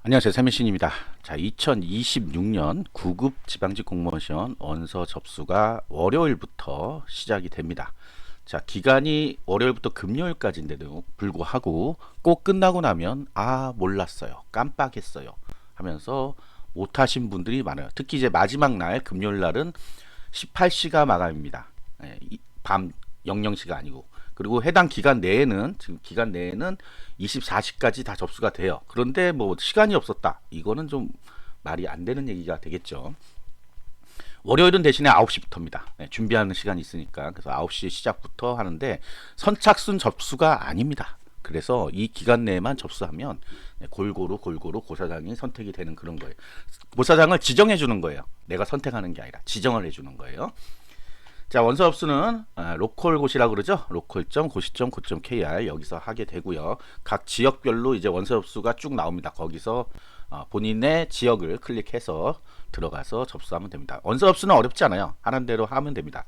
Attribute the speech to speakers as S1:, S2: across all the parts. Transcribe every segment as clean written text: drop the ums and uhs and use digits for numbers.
S1: 안녕하세요. 세민신입니다. 자, 2026년 9급 지방직 공무원 시험 원서 접수가 월요일부터 시작이 됩니다. 자, 기간이 월요일부터 금요일까지인데도 불구하고 꼭 끝나고 나면 몰랐어요. 깜빡했어요. 하면서 못하신 분들이 많아요. 특히 이제 마지막 날 금요일 날은 18시가 마감입니다. 밤 00시가 아니고. 그리고 해당 기간 내에는 지금 기간 내에는 24시까지 다 접수가 돼요. 그런데 뭐 시간이 없었다. 이거는 좀 말이 안 되는 얘기가 되겠죠. 월요일은 대신에 9시부터입니다. 준비하는 시간이 있으니까. 그래서 9시 시작부터 하는데 선착순 접수가 아닙니다. 그래서 이 기간 내에만 접수하면 골고루 고사장이 선택이 되는 그런 거예요. 고사장을 지정해 주는 거예요. 내가 선택하는 게 아니라 지정을 해 주는 거예요. 자, 원서 접수는 로컬고시라고 그러죠. local.고시.go.kr 여기서 하게 되고요. 각 지역별로 이제 원서 접수가 쭉 나옵니다. 거기서 본인의 지역을 클릭해서 들어가서 접수하면 됩니다. 원서 접수는 어렵지 않아요. 하는 대로 하면 됩니다.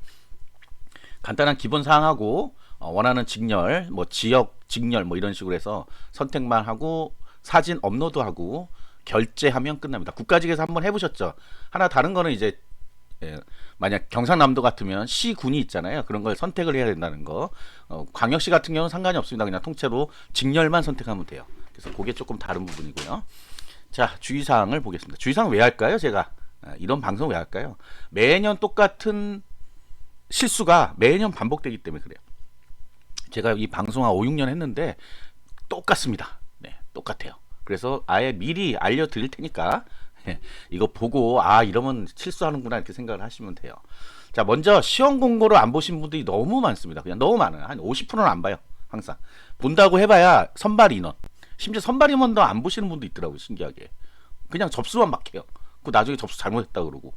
S1: 간단한 기본 사항하고 원하는 직렬, 뭐 지역 직렬 뭐 이런 식으로 해서 선택만 하고 사진 업로드하고 결제하면 끝납니다. 국가직에서 한번 해보셨죠? 하나 다른 거는 이제 만약 경상남도 같으면 시군이 있잖아요. 그런 걸 선택을 해야 된다는 거. 광역시 같은 경우는 상관이 없습니다. 그냥 통째로 직렬만 선택하면 돼요. 그래서 그게 조금 다른 부분이고요. 자, 주의사항을 보겠습니다. 주의사항 왜 할까요? 제가 이런 방송 왜 할까요? 매년 똑같은 실수가 매년 반복되기 때문에 그래요. 제가 이 방송 한 5, 6년 했는데 똑같습니다. 네, 똑같아요. 그래서 아예 미리 알려드릴 테니까 이거 보고 이러면 실수하는구나 이렇게 생각을 하시면 돼요. 자, 먼저 시험 공고를 안 보신 분들이 너무 많습니다. 그냥 너무 많아요. 한 50%는 안 봐요. 항상 본다고 해봐야 선발 인원, 심지어 선발 인원도 안 보시는 분도 있더라고요. 신기하게 그냥 접수만 막 해요. 그 나중에 접수 잘못했다 그러고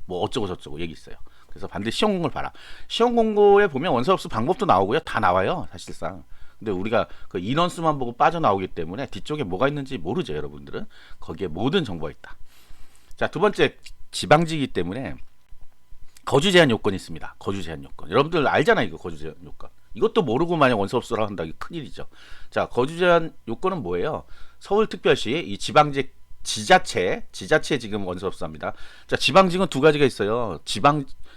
S1: 뭐 어쩌고 저쩌고 얘기 있어요. 그래서 반드시 시험 공고를 봐라. 시험 공고에 보면 원서 접수 방법도 나오고요. 다 나와요, 사실상. 근데 우리가 그 인원수만 보고 빠져나오기 때문에 뒤쪽에 뭐가 있는지 모르죠, 여러분들은. 거기에 모든 정보가 있다. 자, 두 번째, 지방직이기 때문에 거주 제한 요건이 있습니다. 거주 제한 요건. 여러분들 알잖아요, 이거 거주 제한 요건. 이것도 모르고 만약 원서 접수를 한다, 이게 큰일이죠. 자, 거주 제한 요건은 뭐예요? 서울특별시 이 지방직 지자체 지금 원서 접수합니다. 자, 지방직은 두 가지가 있어요.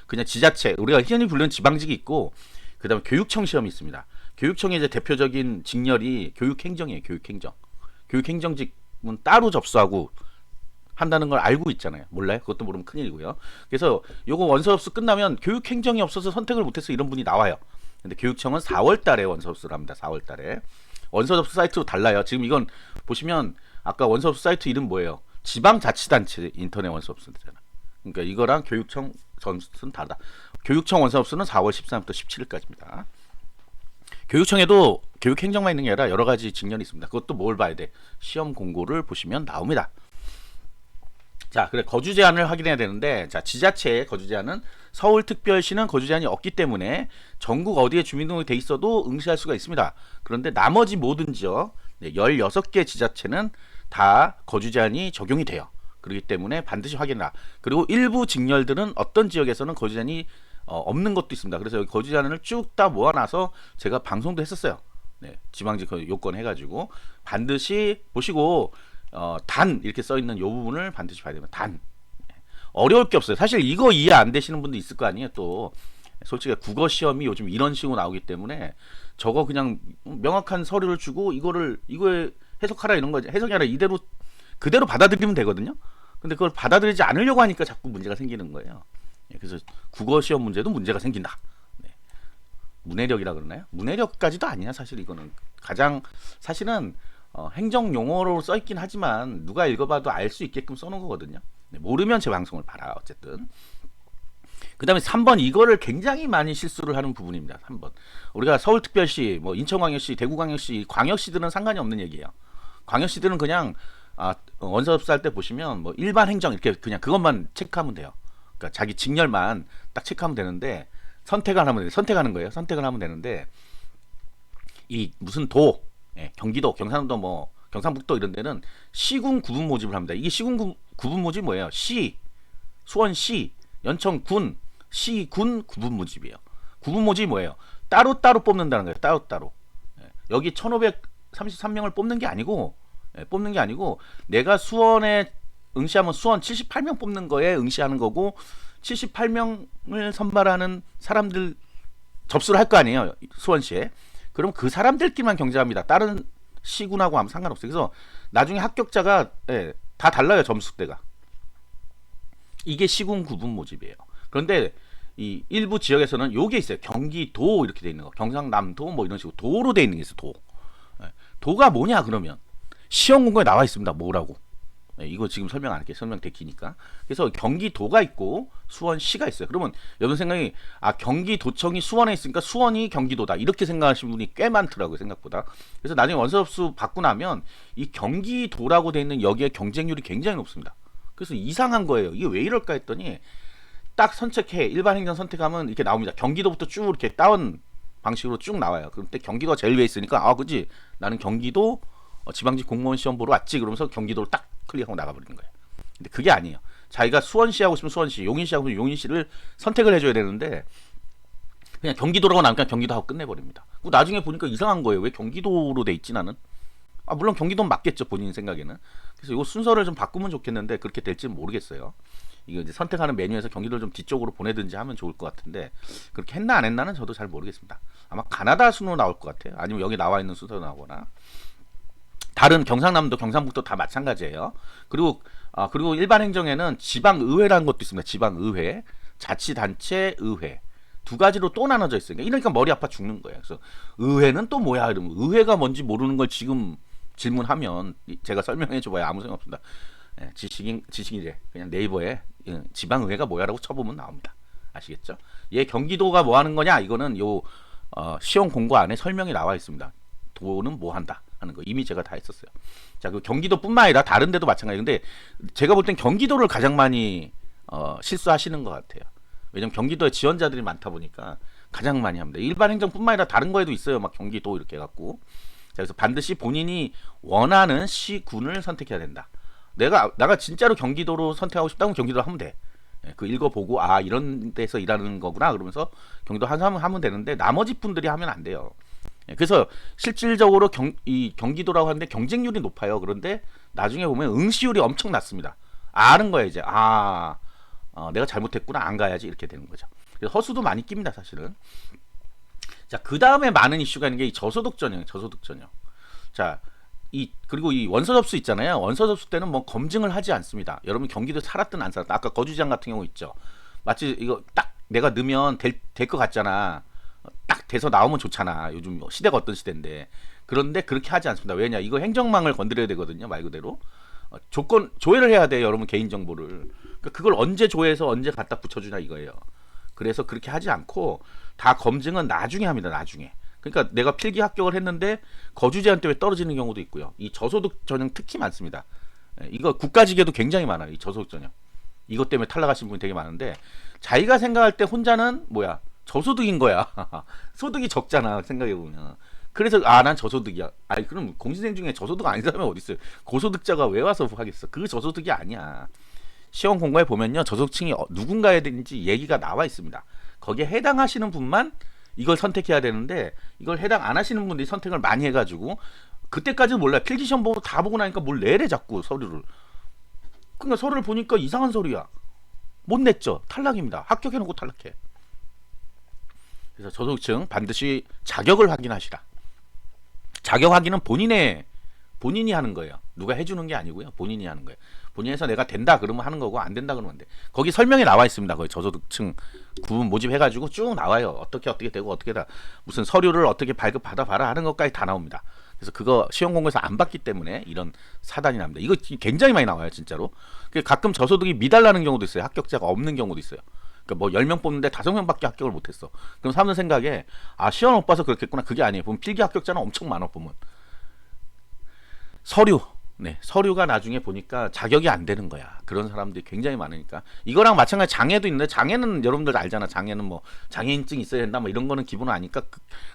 S1: 그냥 지자체, 우리가 흔히 부르는 지방직이 있고, 그다음에 교육청 시험이 있습니다. 교육청의 이제 대표적인 직렬이 교육행정이에요. 교육행정직은 따로 접수하고 한다는 걸 알고 있잖아요. 몰라요? 그것도 모르면 큰일이고요. 그래서 요거 원서 접수 끝나면 교육행정이 없어서 선택을 못해서 이런 분이 나와요. 근데 교육청은 4월 달에 원서 접수를 합니다. 4월 달에. 원서 접수 사이트로 달라요. 지금 이건 보시면 아까 원서 접수 사이트 이름 뭐예요? 지방자치단체 인터넷 원서 접수잖아. 그러니까 이거랑 교육청 전수는 다르다. 교육청 원서 접수는 4월 13일부터 17일까지입니다. 교육청에도 교육행정만 있는 게 아니라 여러 가지 직렬이 있습니다. 그것도 뭘 봐야 돼? 시험 공고를 보시면 나옵니다. 자, 그래 거주 제한을 확인해야 되는데, 자, 지자체의 거주 제한은 서울특별시는 거주 제한이 없기 때문에 전국 어디에 주민등록이 돼 있어도 응시할 수가 있습니다. 그런데 나머지 모든 지역 16개 지자체는 다 거주 제한이 적용이 돼요. 그렇기 때문에 반드시 확인해라. 그리고 일부 직렬들은 어떤 지역에서는 거주 제한이 없는 것도 있습니다. 그래서 여기 거주 제한을 쭉 다 모아놔서 제가 방송도 했었어요. 네, 지방직 요건 해가지고 반드시 보시고 단 이렇게 써 있는 요 부분을 반드시 봐야 됩니다. 단. 어려울 게 없어요. 사실 이거 이해 안 되시는 분도 있을 거 아니에요. 또 솔직히 국어 시험이 요즘 이런 식으로 나오기 때문에 저거 그냥 명확한 서류를 주고 이거에 해석하라 이런 거지. 해석이 아니라 이대로 그대로 받아들이면 되거든요. 근데 그걸 받아들이지 않으려고 하니까 자꾸 문제가 생기는 거예요. 그래서 국어 시험 문제도 문제가 생긴다. 네. 문해력이라 그러나요? 문해력까지도 아니야. 사실 이거는 가장 사실은 행정 용어로 써 있긴 하지만 누가 읽어봐도 알 수 있게끔 써놓은 거거든요. 네, 모르면 제 방송을 봐라. 어쨌든 그 다음에 3번, 이거를 굉장히 많이 실수를 하는 부분입니다. 3번, 우리가 서울특별시, 뭐 인천광역시, 대구광역시, 광역시들은 상관이 없는 얘기예요. 광역시들은 그냥 원서 접수할 때 보시면 뭐 일반 행정 이렇게 그냥 그것만 체크하면 돼요. 그러니까 자기 직렬만 딱 체크하면 되는데 선택하는 거예요. 선택을 하면 되는데 이 무슨 경기도, 경상도, 뭐 경상북도 이런 데는 시군 구분 모집을 합니다. 이게 시군 구분 모집이 뭐예요? 수원시, 연천군, 시군 구분 모집이에요. 구분 모집이 뭐예요? 따로따로 뽑는다는 거예요. 따로따로. 여기 1533명을 뽑는 게 아니고 뽑는 게 아니고 내가 수원에 응시하면 수원 78명 뽑는 거에 응시하는 거고 78명을 선발하는 사람들 접수를 할 거 아니에요. 수원시에. 그럼 그 사람들끼리만 경쟁합니다. 다른 시군하고 아무 상관없어요. 그래서 나중에 합격자가 다 달라요. 점수대가. 이게 시군 구분 모집이에요. 그런데 이 일부 지역에서는 요게 있어요. 경기도 이렇게 돼 있는 거. 경상남도 뭐 이런 식으로 도로 돼 있는 게 있어요. 도. 도가 뭐냐 그러면 시험 공고에 나와 있습니다. 뭐라고. 이거 지금 설명 안 할게요. 설명 되기니까. 그래서 경기도가 있고 수원시가 있어요. 그러면 여러분 생각이 경기도청이 수원에 있으니까 수원이 경기도다 이렇게 생각하시는 분이 꽤 많더라고요. 생각보다. 그래서 나중에 원서 접수 받고 나면 이 경기도라고 돼 있는 여기에 경쟁률이 굉장히 높습니다. 그래서 이상한 거예요. 이게 왜 이럴까 했더니 딱 선택해 일반 행정 선택하면 이렇게 나옵니다. 경기도부터 쭉 이렇게 다운 방식으로 쭉 나와요. 그때 경기도가 제일 위에 있으니까 그지 나는 경기도 지방직 공무원 시험 보러 왔지 그러면서 경기도를 딱 클릭하고 나가버리는 거예요. 근데 그게 아니에요. 자기가 수원시 하고 싶으면 수원시, 용인시 하고 싶으면 용인시를 선택을 해줘야 되는데 그냥 경기도라고 나니까 경기도 하고 끝내버립니다. 나중에 보니까 이상한 거예요. 왜 경기도로 돼 있지 나는? 물론 경기도는 맞겠죠 본인 생각에는. 그래서 이 순서를 좀 바꾸면 좋겠는데 그렇게 될지는 모르겠어요. 이거 이제 선택하는 메뉴에서 경기도를 좀 뒤쪽으로 보내든지 하면 좋을 것 같은데 그렇게 했나 안 했나는 저도 잘 모르겠습니다. 아마 가나다 순으로 나올 것 같아요. 아니면 여기 나와 있는 순서로 나오거나. 다른 경상남도, 경상북도 다 마찬가지예요. 그리고 일반 행정에는 지방의회라는 것도 있습니다. 지방의회, 자치단체 의회 두 가지로 또 나눠져 있으니까 이러니까 머리 아파 죽는 거예요. 그래서 의회는 또 뭐야? 이러면 의회가 뭔지 모르는 걸 지금 질문하면 제가 설명해 줘봐야 아무 생각 없습니다. 지식이래. 그냥 네이버에 지방의회가 뭐야라고 쳐보면 나옵니다. 아시겠죠? 얘 경기도가 뭐 하는 거냐? 이거는 시험 공고 안에 설명이 나와 있습니다. 도는 뭐 한다 하는 거 이미 제가 다 했었어요. 자, 그 경기도뿐만 아니라 다른 데도 마찬가지. 근데 제가 볼 땐 경기도를 가장 많이 실수하시는 것 같아요. 왜냐면 경기도에 지원자들이 많다 보니까 가장 많이 합니다. 일반 행정뿐만 아니라 다른 거에도 있어요. 막 경기도 이렇게 해갖고. 자, 그래서 반드시 본인이 원하는 시군을 선택해야 된다. 내가 진짜로 경기도로 선택하고 싶다면 경기도로 하면 돼. 그 읽어보고 이런 데서 일하는 거구나 그러면서 경기도 하면 되는데 나머지 분들이 하면 안 돼요. 그래서 실질적으로 이 경기도라고 하는데 경쟁률이 높아요. 그런데 나중에 보면 응시율이 엄청 낮습니다. 아는 거예요 이제. 내가 잘못했구나 안 가야지 이렇게 되는 거죠. 그래서 허수도 많이 낍니다 사실은. 자, 그 다음에 많은 이슈가 있는 게 이 저소득 전형. 자, 그리고 이 원서 접수 있잖아요. 원서 접수 때는 뭐 검증을 하지 않습니다. 여러분 경기도 살았든 안 살았든 아까 거주지장 같은 경우 있죠. 마치 이거 딱 내가 넣으면 될 것 같잖아. 딱 돼서 나오면 좋잖아. 요즘 시대가 어떤 시대인데. 그런데 그렇게 하지 않습니다. 왜냐? 이거 행정망을 건드려야 되거든요. 말 그대로. 조회를 해야 돼요. 여러분 개인정보를. 그러니까 그걸 언제 조회해서 언제 갖다 붙여주냐 이거예요. 그래서 그렇게 하지 않고 다 검증은 나중에 합니다. 나중에. 그러니까 내가 필기 합격을 했는데 거주 제한 때문에 떨어지는 경우도 있고요. 이 저소득 전형 특히 많습니다. 이거 국가직에도 굉장히 많아요. 이 저소득 전형. 이것 때문에 탈락하신 분이 되게 많은데 자기가 생각할 때 혼자는 뭐야? 저소득인 거야. 소득이 적잖아. 생각해 보면. 그래서 난 저소득이야. 그럼 공시생 중에 저소득 아닌 사람이 어디 있어요? 고소득자가 왜 와서 하겠어? 그 저소득이 아니야. 시험 공고에 보면요. 저소득층이 누군가에 대한지 얘기가 나와 있습니다. 거기에 해당하시는 분만 이걸 선택해야 되는데 이걸 해당 안 하시는 분들이 선택을 많이 해가지고 그때까지는 몰라요. 필기시험 보고 다 보고 나니까 뭘 내래 자꾸 서류를. 그러니까 서류를 보니까 이상한 서류야. 못 냈죠. 탈락입니다. 합격해놓고 탈락해. 그래서 저소득층 반드시 자격을 확인하시라. 자격 확인은 본인이 하는 거예요. 누가 해주는 게 아니고요. 본인이 하는 거예요. 본인이 해서 내가 된다 그러면 하는 거고 안 된다 그러면 안 돼. 거기 설명이 나와 있습니다. 거기 저소득층 구분 모집해가지고 쭉 나와요. 어떻게 되고 어떻게 다 무슨 서류를 어떻게 발급받아봐라 하는 것까지 다 나옵니다. 그래서 그거 시험 공고에서 안 받기 때문에 이런 사단이 납니다. 이거 굉장히 많이 나와요. 진짜로. 가끔 저소득이 미달나는 경우도 있어요. 합격자가 없는 경우도 있어요. 그러니까 뭐 10명 뽑는데 5명밖에 합격을 못했어. 그럼 사람들 생각에 시험 못 봐서 그렇겠구나. 그게 아니에요. 보면 필기 합격자는 엄청 많아 보면. 서류가 나중에 보니까 자격이 안 되는 거야. 그런 사람들이 굉장히 많으니까. 이거랑 마찬가지 장애도 있는데 장애는 여러분들 알잖아. 장애는 뭐 장애인증 있어야 된다 뭐 이런 거는 기본 아니까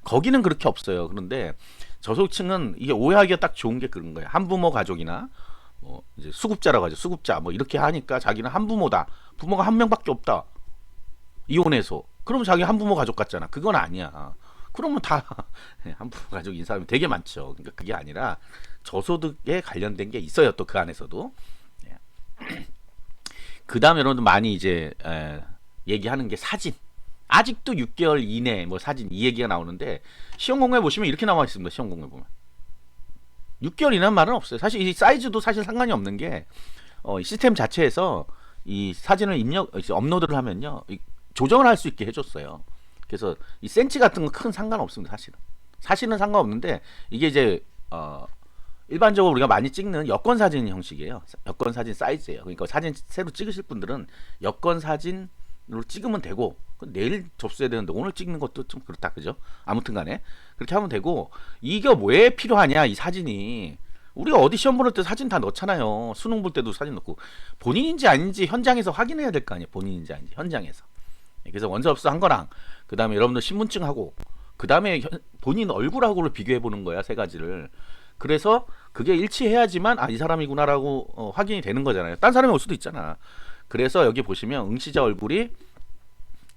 S1: 거기는 그렇게 없어요. 그런데 저소득층은 이게 오해하기가 딱 좋은 게 그런 거예요. 한부모 가족이나 뭐 이제 수급자라고 하죠. 수급자 뭐 이렇게 하니까 자기는 한부모다. 부모가 한 명밖에 없다. 이혼해서. 그러면 자기 한부모 가족 같잖아. 그건 아니야. 그러면 다 한부모 가족인 사람이 되게 많죠. 그러니까 그게 아니라 저소득에 관련된 게 있어요. 또 그 안에서도. 그 다음에 여러분들 많이 이제 얘기하는 게 사진. 아직도 6개월 이내 뭐 사진 이 얘기가 나오는데 시험 공부에 보시면 이렇게 나와 있습니다. 시험 공부에 보면 6개월 이내는 말은 없어요. 사실 이 사이즈도 사실 상관이 없는 게 이 시스템 자체에서 이 사진을 업로드를 하면요 조정을 할 수 있게 해줬어요. 그래서 이 센치 같은 건 큰 상관 없습니다. 사실은 상관없는데 이게 이제 일반적으로 우리가 많이 찍는 여권 사진 형식이에요. 여권 사진 사이즈예요. 그러니까 사진 새로 찍으실 분들은 여권 사진으로 찍으면 되고 내일 접수해야 되는데 오늘 찍는 것도 좀 그렇다 그죠? 아무튼 간에 그렇게 하면 되고 이게 왜 필요하냐 이 사진이 우리가 어디 시험 보낼 때 사진 다 넣잖아요. 수능 볼 때도 사진 넣고 본인인지 아닌지 현장에서 확인해야 될 거 아니에요. 본인인지 아닌지 현장에서. 그래서 원서 접수 한 거랑 그 다음에 여러분들 신분증하고 그 다음에 본인 얼굴하고를 비교해 보는 거야. 세 가지를. 그래서 그게 일치해야지만 이 사람이구나라고 확인이 되는 거잖아요. 딴 사람이 올 수도 있잖아. 그래서 여기 보시면 응시자 얼굴이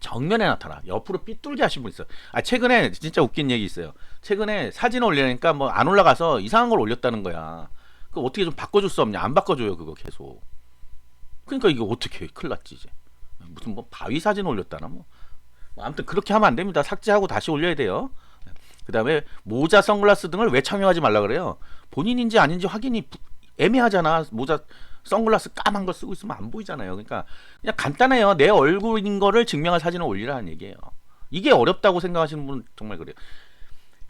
S1: 정면에 나타나 옆으로 삐뚤게 하신 분 있어요. 최근에 진짜 웃긴 얘기 있어요. 최근에 사진 올리니까 뭐 안 올라가서 이상한 걸 올렸다는 거야. 그 어떻게 좀 바꿔줄 수 없냐? 안 바꿔줘요 그거 계속. 그러니까 이거 어떻게 큰일 났지 이제. 무슨 뭐 바위 사진 올렸다나 뭐 아무튼 그렇게 하면 안 됩니다. 삭제하고 다시 올려야 돼요. 그 다음에 모자, 선글라스 등을 왜 착용하지 말라 그래요? 본인인지 아닌지 확인이 애매하잖아. 모자, 선글라스 까만 거 쓰고 있으면 안 보이잖아요. 그러니까 그냥 간단해요. 내 얼굴인 거를 증명할 사진을 올리라는 얘기예요. 이게 어렵다고 생각하시는 분은 정말 그래요.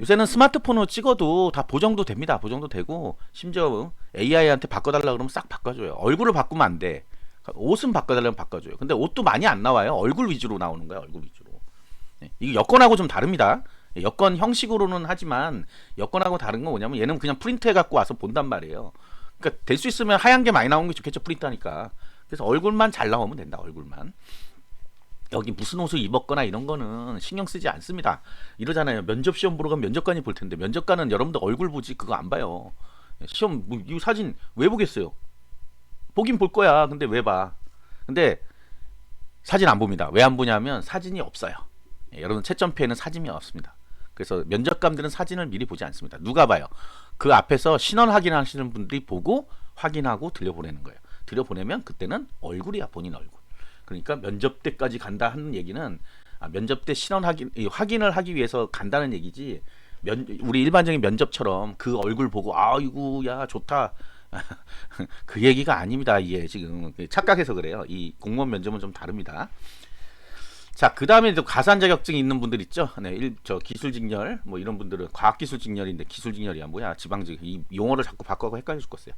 S1: 요새는 스마트폰으로 찍어도 다 보정도 됩니다. 보정도 되고 심지어 AI한테 바꿔달라 그러면 싹 바꿔줘요. 얼굴을 바꾸면 안 돼. 옷은 바꿔달라면 바꿔줘요. 근데 옷도 많이 안 나와요. 얼굴 위주로 나오는 거야. 얼굴 위주로. 이게 여권하고 좀 다릅니다. 여권 형식으로는 하지만 여권하고 다른 건 뭐냐면 얘는 그냥 프린트해 갖고 와서 본단 말이에요. 그러니까 될 수 있으면 하얀 게 많이 나오는 게 좋겠죠. 프린트하니까. 그래서 얼굴만 잘 나오면 된다. 얼굴만. 여기 무슨 옷을 입었거나 이런 거는 신경 쓰지 않습니다. 이러잖아요. 면접 시험 보러 가면 면접관이 볼 텐데 면접관은 여러분들 얼굴 보지 그거 안 봐요. 시험 이 사진 왜 보겠어요? 보긴 볼 거야. 근데 왜 봐? 근데 사진 안 봅니다. 왜 안 보냐면 사진이 없어요. 여러분 채점표에는 사진이 없습니다. 그래서 면접관들은 사진을 미리 보지 않습니다. 누가 봐요? 그 앞에서 신원 확인하시는 분들이 보고 확인하고 들려보내는 거예요. 들려보내면 그때는 얼굴이야. 본인 얼굴. 그러니까 면접 때까지 간다 하는 얘기는 면접 때 신원 확인을 하기 위해서 간다는 얘기지 우리 일반적인 면접처럼 그 얼굴 보고 아이고 야 좋다 그 얘기가 아닙니다. 이게 지금 착각해서 그래요. 이 공무원 면접은 좀 다릅니다. 자, 그 다음에 가산 자격증이 있는 분들 있죠. 네, 저 기술직렬 뭐 이런 분들은 과학기술직렬인데 기술직렬이야 뭐야 지방직 이 용어를 자꾸 바꿔서 헷갈려 죽겠어요.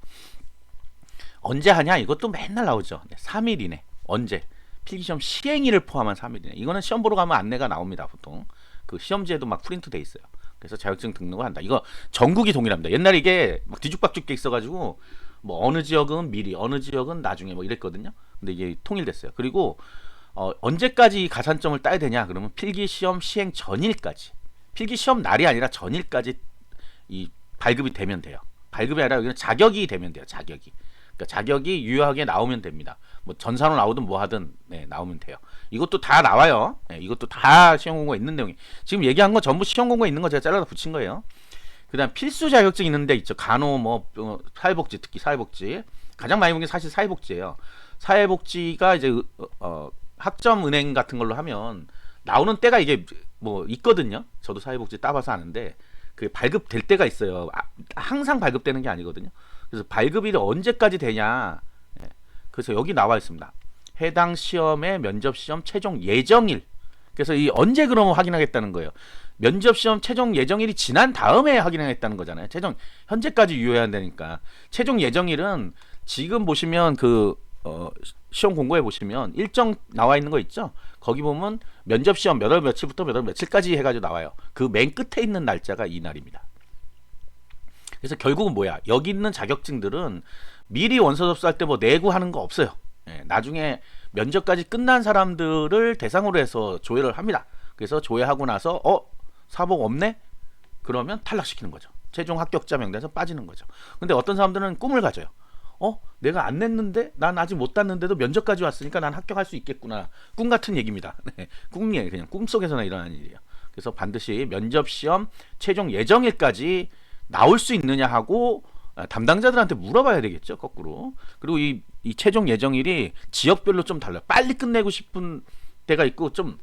S1: 언제 하냐? 이것도 맨날 나오죠. 네, 3일 이내. 언제? 필기시험 시행일을 포함한 3일 이내. 이거는 시험 보러 가면 안내가 나옵니다. 보통 그 시험지에도 막 프린트 돼 있어요. 그래서 자격증 등록을 한다. 이거 전국이 동일합니다. 옛날에 이게 막 뒤죽박죽게 있어가지고 뭐 어느 지역은 미리, 어느 지역은 나중에 뭐 이랬거든요. 근데 이게 통일됐어요. 그리고 언제까지 가산점을 따야 되냐? 그러면 필기시험 시행 전일까지. 필기시험 날이 아니라 전일까지 이 발급이 되면 돼요. 발급이 아니라 여기는 자격이 되면 돼요. 자격이. 그러니까 자격이 유효하게 나오면 됩니다. 뭐 전산으로 나오든 뭐 하든 네, 나오면 돼요. 이것도 다 나와요. 네, 이것도 다 시험 공고에 있는 내용이. 지금 얘기한 건 전부 시험 공고에 있는 거 제가 잘라서 붙인 거예요. 그다음 필수 자격증 있는데 있죠. 간호 뭐 사회복지 특히 사회복지 가장 많이 본 게 사실 사회복지예요. 사회복지가 이제 학점 은행 같은 걸로 하면 나오는 때가 이게 뭐 있거든요. 저도 사회복지 따봐서 아는데 그 발급될 때가 있어요. 항상 발급되는 게 아니거든요. 그래서 발급일이 언제까지 되냐. 그래서 여기 나와 있습니다. 해당 시험의 면접 시험 최종 예정일. 그래서 이 언제 그러면 확인하겠다는 거예요. 면접 시험 최종 예정일이 지난 다음에 확인하겠다는 거잖아요. 최종 현재까지 유효해야 되니까. 최종 예정일은 지금 보시면 그 시험 공고에 보시면 일정 나와 있는 거 있죠. 거기 보면 면접 시험 몇 월 며칠부터 몇 월 며칠까지 해가지고 나와요. 그 맨 끝에 있는 날짜가 이 날입니다. 그래서 결국은 뭐야? 여기 있는 자격증들은 미리 원서 접수할 때 뭐 내고 하는 거 없어요. 나중에 면접까지 끝난 사람들을 대상으로 해서 조회를 합니다. 그래서 조회하고 나서 사복 없네? 그러면 탈락시키는 거죠. 최종 합격자 명단에서 빠지는 거죠. 근데 어떤 사람들은 꿈을 가져요. 내가 안 냈는데 난 아직 못 땄는데도 면접까지 왔으니까 난 합격할 수 있겠구나. 꿈 같은 얘기입니다. 네, 꿈이에요. 그냥 꿈속에서나 일어나는 일이에요. 그래서 반드시 면접 시험 최종 예정일까지 나올 수 있느냐 하고 담당자들한테 물어봐야 되겠죠, 거꾸로. 그리고 이 최종 예정일이 지역별로 좀 달라요. 빨리 끝내고 싶은 데가 있고 좀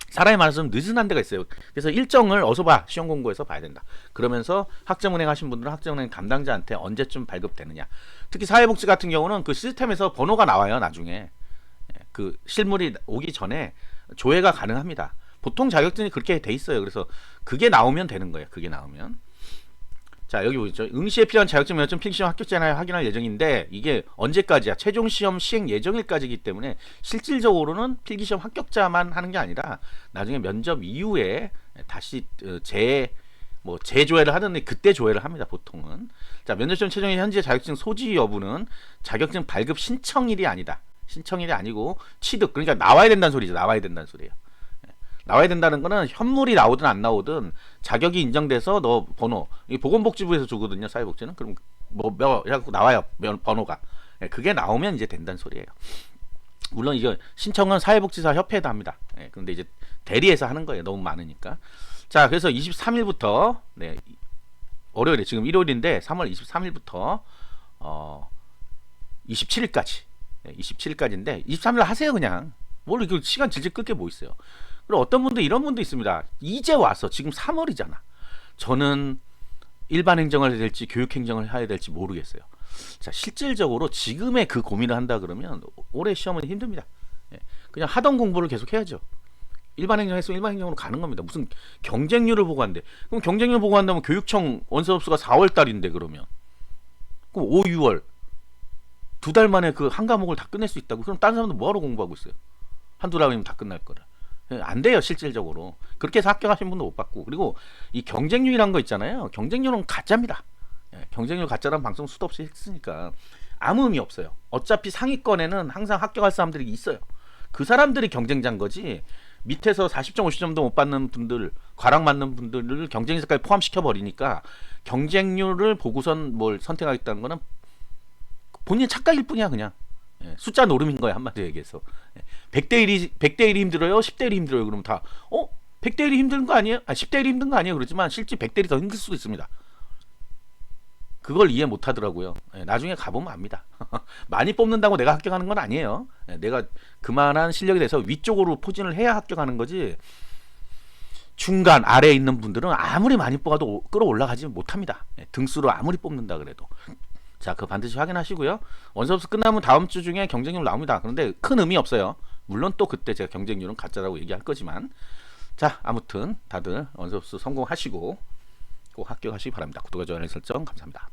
S1: 사람이 많아서 좀 느슨한 데가 있어요. 그래서 일정을 어서 봐. 시험 공고에서 봐야 된다. 그러면서 학점은행 하신 분들은 학점은행 담당자한테 언제쯤 발급되느냐. 특히 사회복지 같은 경우는 그 시스템에서 번호가 나와요, 나중에. 그 실물이 오기 전에 조회가 가능합니다. 보통 자격증이 그렇게 돼 있어요. 그래서 그게 나오면 되는 거예요. 그게 나오면. 자, 여기 보이죠. 응시에 필요한 자격증 면허증 필기시험 합격자나 확인할 예정인데 이게 언제까지야? 최종 시험 시행 예정일까지이기 때문에 실질적으로는 필기시험 합격자만 하는 게 아니라 나중에 면접 이후에 다시 재조회를 하던데 그때 조회를 합니다. 보통은. 자, 면접시험 최종일 현재 자격증 소지 여부는 자격증 발급 신청일이 아니다. 신청일이 아니고 취득, 그러니까 나와야 된다는 소리죠. 나와야 된다는 소리예요. 나와야 된다는 거는 현물이 나오든 안 나오든 자격이 인정돼서 너 번호, 이 보건복지부에서 주거든요, 사회복지는. 그럼 해갖고 나와요, 번호가. 그게 나오면 이제 된다는 소리예요. 물론 이거 신청은 사회복지사 협회에다 합니다. 그런데 이제 대리해서 하는 거예요, 너무 많으니까. 자, 그래서 23일부터 월요일에 지금 일요일인데 3월 23일부터 27일까지 27일까지인데 23일 하세요. 그냥 뭘 이거 시간 질질 끌 게 뭐 있어요. 그리고 어떤 분들 이런 분도 있습니다. 이제 와서 지금 3월이잖아. 저는 일반 행정을 해야 될지 교육 행정을 해야 될지 모르겠어요. 자, 실질적으로 지금의 그 고민을 한다 그러면 올해 시험은 힘듭니다. 그냥 하던 공부를 계속 해야죠. 일반 행정 했으면 일반 행정으로 가는 겁니다. 무슨 경쟁률을 보고 한대. 그럼 경쟁률 보고 한다면 교육청 원서 접수가 4월 달인데 그러면 그럼 5, 6월 2달 만에 그 한 과목을 다 끝낼 수 있다고. 그럼 다른 사람도 뭐하러 공부하고 있어요? 한두 달이면 다 끝날 거라. 안 돼요, 실질적으로. 그렇게 해서 합격하신 분도 못 받고. 그리고 이 경쟁률이란 거 있잖아요. 경쟁률은 가짜입니다. 경쟁률 가짜라는 방송 수도 없이 했으니까 아무 의미 없어요. 어차피 상위권에는 항상 합격할 사람들이 있어요. 그 사람들이 경쟁자인 거지. 밑에서 40점, 50점도 못 받는 분들, 과락 맞는 분들을 경쟁자까지 포함시켜 버리니까 경쟁률을 보고선 뭘 선택하겠다는 거는 본인의 착각일 뿐이야, 그냥. 숫자 노름인 거야, 한마디로 얘기해서. 100대 1이 힘들어요? 10대 1이 힘들어요? 그러면 다 100대 1이 힘든 거 아니에요? 10대 1이 힘든 거 아니에요? 그렇지만 실제 100대 1이 더 힘들 수도 있습니다. 그걸 이해 못 하더라고요. 나중에 가보면 압니다. 많이 뽑는다고 내가 합격하는 건 아니에요. 내가 그만한 실력이 돼서 위쪽으로 포진을 해야 합격하는 거지, 중간 아래에 있는 분들은 아무리 많이 뽑아도 끌어올라가지 못합니다. 등수로 아무리 뽑는다 그래도. 자, 그거 반드시 확인하시고요. 원서 접수 끝나면 다음 주 중에 경쟁률 나옵니다. 그런데 큰 의미 없어요. 물론 또 그때 제가 경쟁률은 가짜라고 얘기할 거지만. 자, 아무튼 다들 원서 접수 성공하시고 꼭 합격하시기 바랍니다. 구독과 좋아요 설정 감사합니다.